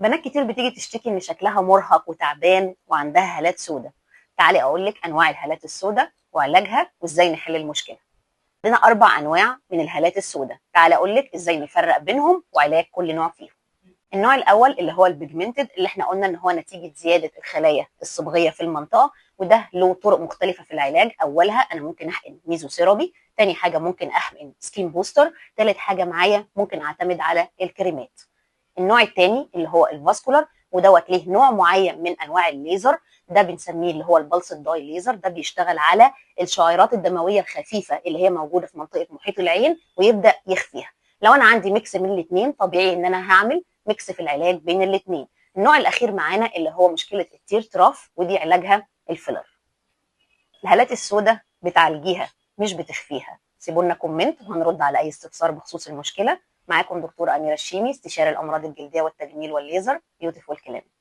بنات كتير بتيجي تشتكي ان شكلها مرهق وتعبان وعندها هالات سوداء. تعالي اقول لك انواع الهالات السوداء وعلاجها وازاي نحل المشكله. عندنا 4 انواع من الهالات السوداء، تعالي اقول لك ازاي نفرق بينهم وعلاج كل نوع فيهم. النوع الاول اللي هو البيجمنتد، اللي احنا قلنا ان هو نتيجه زياده الخلايا الصبغيه في المنطقه، وده له طرق مختلفه في العلاج. اولها انا ممكن احقن ميزو ثيرابي، تاني حاجه ممكن احقن سكين بوستر، تالت حاجه معايا ممكن اعتمد على الكريمات. النوع الثاني اللي هو الفاسكولار، ودوت ليه نوع معين من انواع الليزر، ده بنسميه اللي هو البلس داي ليزر. ده بيشتغل على الشعيرات الدمويه الخفيفه اللي هي موجوده في منطقه محيط العين ويبدا يخفيها. لو انا عندي ميكس من الاثنين طبيعي ان انا هعمل ميكس في العلاج بين الاثنين. النوع الاخير معانا اللي هو مشكله التير تراف، ودي علاجها الفيلر. الهالات السوداء بتعالجيها مش بتخفيها. سيبوا لنا كومنت وهنرد على اي استفسار بخصوص المشكله. معاكم دكتوره اميره الشيمي، استشاري الامراض الجلديه والتجميل والليزر، بيوتيفول كلينك.